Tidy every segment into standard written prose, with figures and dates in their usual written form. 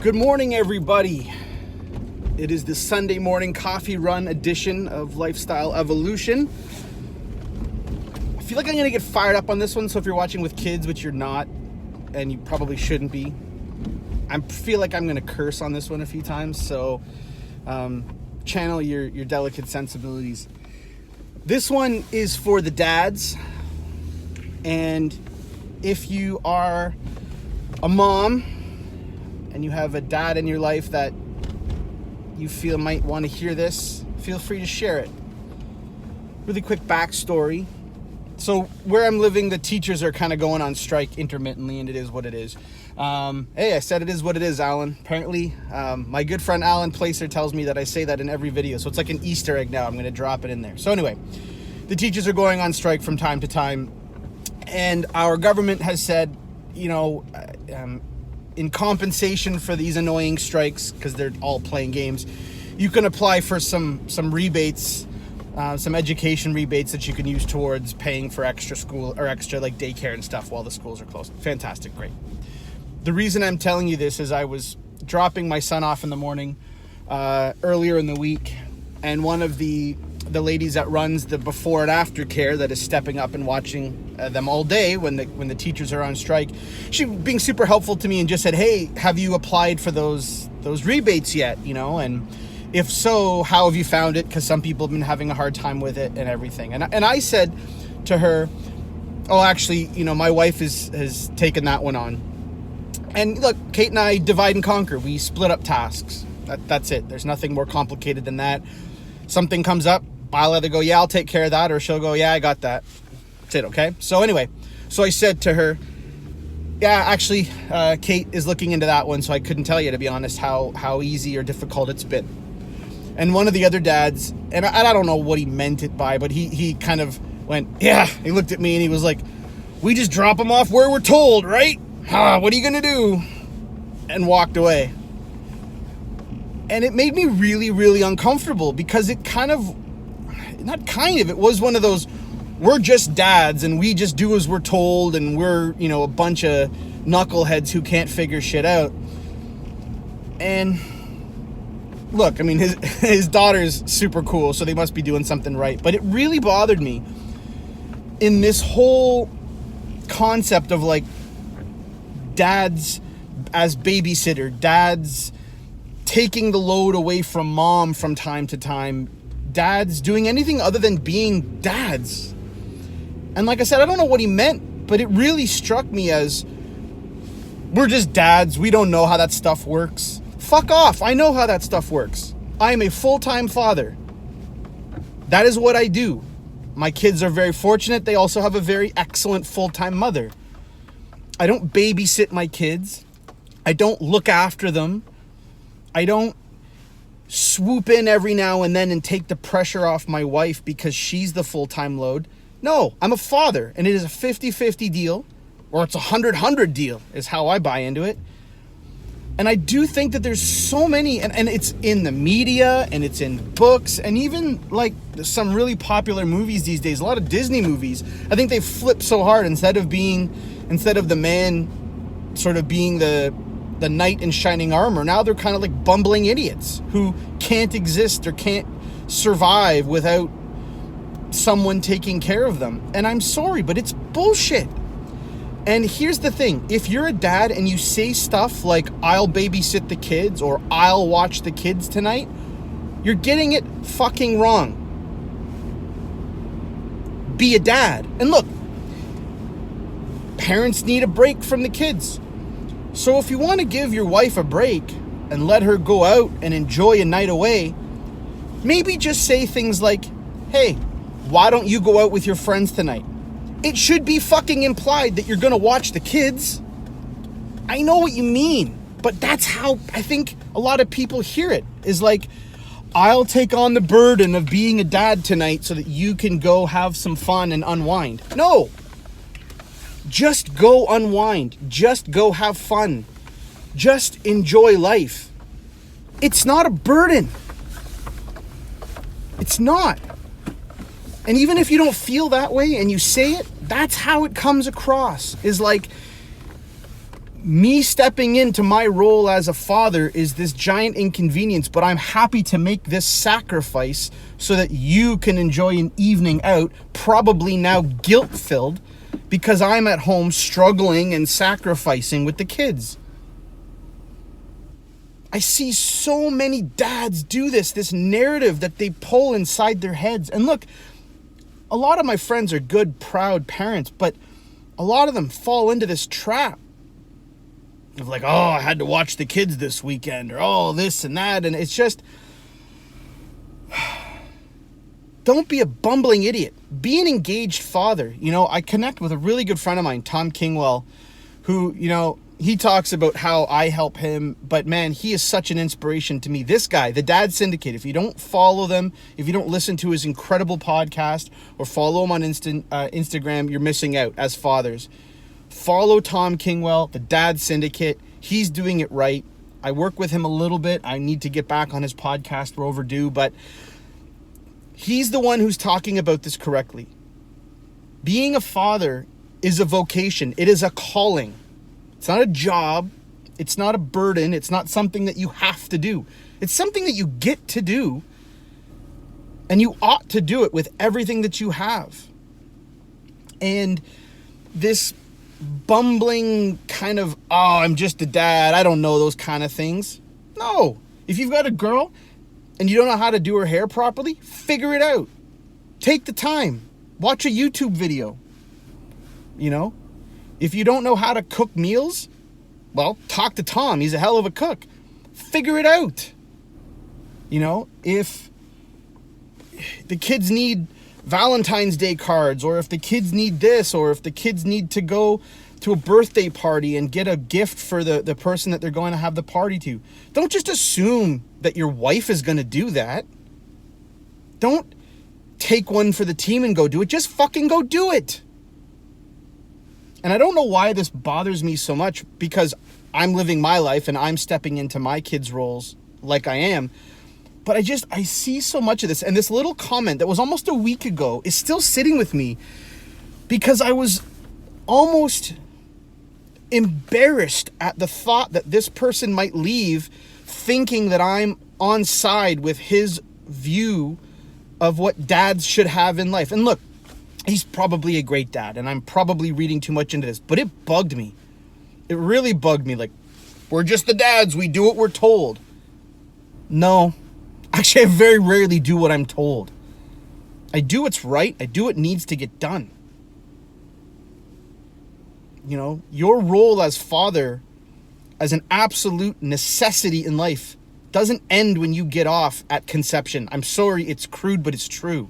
Good morning, everybody. It is the Sunday morning coffee run edition of Lifestyle Evolution. I feel like I'm going to get fired up on this one, so if you're watching with kids, which you're not, and you probably shouldn't be, I feel like I'm going to curse on this one a few times, so channel your delicate sensibilities. This one is for the dads, and if you are a mom and you have a dad in your life that you feel might want to hear this, feel free to share it. Really quick backstory. So where I'm living, the teachers are kind of going on strike intermittently, and it is what it is. Hey, I said it is what it is, Alan. Apparently, my good friend Alan Placer tells me that I say that in every video, so it's like an Easter egg now. I'm going to drop it in there. So anyway, the teachers are going on strike from time to time, and our government has said, you know, in compensation for these annoying strikes, because they're all playing games, you can apply for some rebates, some education rebates that you can use towards paying for extra school or extra like daycare and stuff while the schools are closed. Fantastic, great. The reason I'm telling you this is I was dropping my son off in the morning earlier in the week, and one of the ladies that runs the before and after care that is stepping up and watching them all day when the teachers are on strike, she being super helpful to me and just said, hey, have you applied for those rebates yet, you know, and if so, how have you found it, because some people have been having a hard time with it and everything. And I said to her, oh, actually, you know, my wife has taken that one on. And look, Kate and I divide and conquer. We split up tasks. That's it. There's nothing more complicated than that. Something comes up, I'll either go, yeah, I'll take care of that, or she'll go, yeah, I got that. That's it, okay? So anyway, so I said to her, yeah, actually, Kate is looking into that one, so I couldn't tell you, to be honest, how easy or difficult it's been. And one of the other dads, and I don't know what he meant it by, but he kind of went, yeah. He looked at me and he was like, we just drop them off where we're told, right? What are you going to do? And walked away. And it made me really, really uncomfortable, because it it was one of those, we're just dads and we just do as we're told, and we're, you know, a bunch of knuckleheads who can't figure shit out. And look, I mean, his daughter's super cool, so they must be doing something right. But it really bothered me in this whole concept of like dads as babysitter, dads taking the load away from mom from time to time, dads doing anything other than being dads. And like I said, I don't know what he meant, but it really struck me as, we're just dads, we don't know how that stuff works. Fuck off, I know how that stuff works. I am a full-time father. That is what I do. My kids are very fortunate. They also have a very excellent full-time mother. I don't babysit my kids. I don't look after them. I don't swoop in every now and then and take the pressure off my wife because she's the full-time load. No, I'm a father, and it is a 50-50 deal, or it's a 100-100 deal is how I buy into it. And I do think that there's so many, and it's in the media, and it's in books, and even like some really popular movies these days, a lot of Disney movies. I think they flip so hard, instead of the man sort of being the knight in shining armor, now they're kind of like bumbling idiots who can't exist or can't survive without someone taking care of them. And I'm sorry, but it's bullshit. And here's the thing, if you're a dad and you say stuff like, I'll babysit the kids, or I'll watch the kids tonight, you're getting it fucking wrong. Be a dad. And look, parents need a break from the kids. So if you want to give your wife a break and let her go out and enjoy a night away, maybe just say things like, hey, why don't you go out with your friends tonight? It should be fucking implied that you're going to watch the kids. I know what you mean, but that's how I think a lot of people hear it, is like, I'll take on the burden of being a dad tonight so that you can go have some fun and unwind. No. Just go unwind. Just go have fun. Just enjoy life. It's not a burden. It's not. And even if you don't feel that way and you say it, that's how it comes across. Is like, Me stepping into my role as a father is this giant inconvenience, but I'm happy to make this sacrifice so that you can enjoy an evening out, probably now guilt-filled, because I'm at home struggling and sacrificing with the kids. I see so many dads do this narrative that they pull inside their heads. And look, a lot of my friends are good, proud parents, but a lot of them fall into this trap of like, oh, I had to watch the kids this weekend, or oh, this and that. And it's just, don't be a bumbling idiot. Be an engaged father. You know, I connect with a really good friend of mine, Tom Kingwell, who, you know, he talks about how I help him, but man, he is such an inspiration to me. This guy, the Dad Syndicate, if you don't follow them, if you don't listen to his incredible podcast or follow him on Instagram, you're missing out as fathers. Follow Tom Kingwell, the Dad Syndicate. He's doing it right. I work with him a little bit. I need to get back on his podcast. We're overdue, but he's the one who's talking about this correctly. Being a father is a vocation. It is a calling. It's not a job. It's not a burden. It's not something that you have to do. It's something that you get to do, and you ought to do it with everything that you have. And this bumbling kind of, oh, I'm just a dad, I don't know those kind of things. No. If you've got a girl and you don't know how to do her hair properly, figure it out. Take the time. Watch a YouTube video. You know? If you don't know how to cook meals, well, talk to Tom. He's a hell of a cook. Figure it out. You know, if the kids need Valentine's Day cards, or if the kids need this, or if the kids need to go to a birthday party and get a gift for the person that they're going to have the party to, don't just assume that your wife is going to do that. Don't take one for the team and go do it. Just fucking go do it. And I don't know why this bothers me so much, because I'm living my life and I'm stepping into my kids' roles like I am. But I see so much of this. And this little comment that was almost a week ago is still sitting with me, because I was almost embarrassed at the thought that this person might leave thinking that I'm on side with his view of what dads should have in life. And look, he's probably a great dad, and I'm probably reading too much into this, but it bugged me. It really bugged me. Like, we're just the dads. We do what we're told. No. Actually, I very rarely do what I'm told. I do what's right. I do what needs to get done. You know, your role as father, as an absolute necessity in life, doesn't end when you get off at conception. I'm sorry, it's crude, but it's true.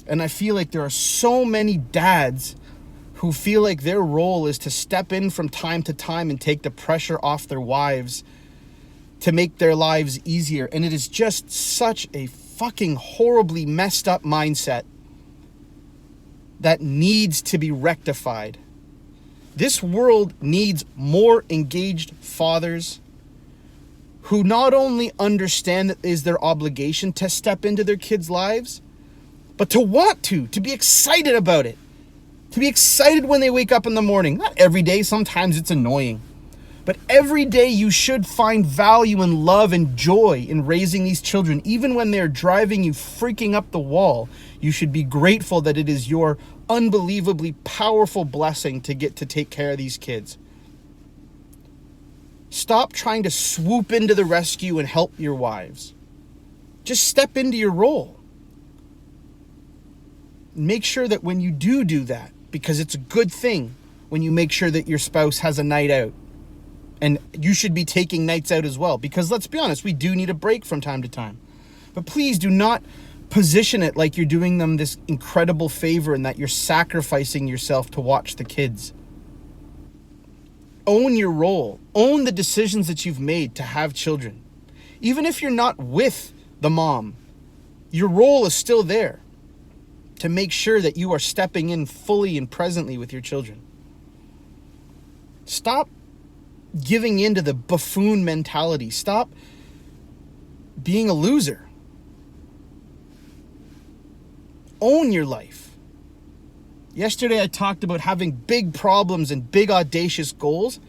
And I feel like there are so many dads who feel like their role is to step in from time to time and take the pressure off their wives to make their lives easier. And it is just such a fucking horribly messed up mindset that needs to be rectified. This world needs more engaged fathers who not only understand that it is their obligation to step into their kids' lives, but to want to be excited about it. To be excited when they wake up in the morning. Not every day, sometimes it's annoying. But every day you should find value and love and joy in raising these children. Even when they're driving you freaking up the wall, you should be grateful that it is your unbelievably powerful blessing to get to take care of these kids. Stop trying to swoop into the rescue and help your wives. Just step into your role. Make sure that when you do that, because it's a good thing when you make sure that your spouse has a night out. And you should be taking nights out as well, because let's be honest, we do need a break from time to time. But please do not position it like you're doing them this incredible favor and that you're sacrificing yourself to watch the kids. Own your role. Own the decisions that you've made to have children. Even if you're not with the mom, your role is still there to make sure that you are stepping in fully and presently with your children. Stop giving into the buffoon mentality. Stop being a loser. Own your life. Yesterday I talked about having big problems and big audacious goals.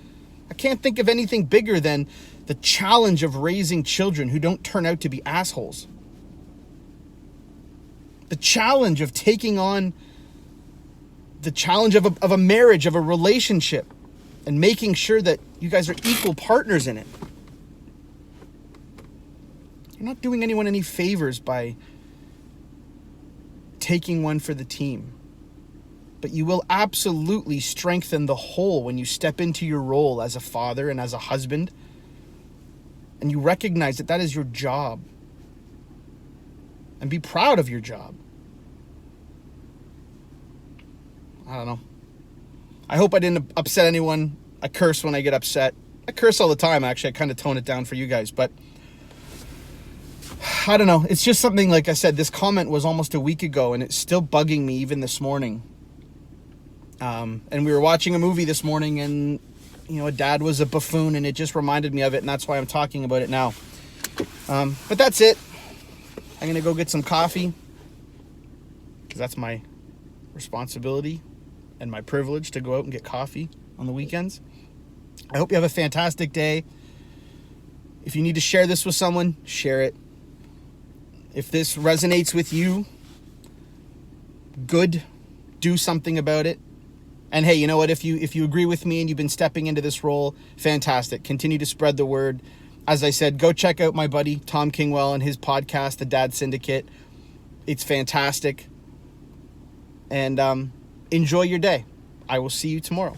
I can't think of anything bigger than the challenge of raising children who don't turn out to be assholes. The challenge of taking on the challenge of a marriage, of a relationship, and making sure that you guys are equal partners in it. You're not doing anyone any favors by taking one for the team. But you will absolutely strengthen the whole when you step into your role as a father and as a husband, and you recognize that that is your job. And be proud of your job. I don't know. I hope I didn't upset anyone. I curse when I get upset. I curse all the time, actually. I kind of tone it down for you guys, but I don't know. It's just something, like I said, this comment was almost a week ago, and it's still bugging me even this morning. And we were watching a movie this morning, and, you know, a dad was a buffoon, and it just reminded me of it, and that's why I'm talking about it now. But that's it. I'm going to go get some coffee, because that's my responsibility and my privilege to go out and get coffee on the weekends. I hope you have a fantastic day. If you need to share this with someone, share it. If this resonates with you, good. Do something about it. And hey, you know what? If you agree with me and you've been stepping into this role, fantastic. Continue to spread the word. As I said, go check out my buddy Tom Kingwell and his podcast, The Dad Syndicate. It's fantastic. And enjoy your day. I will see you tomorrow.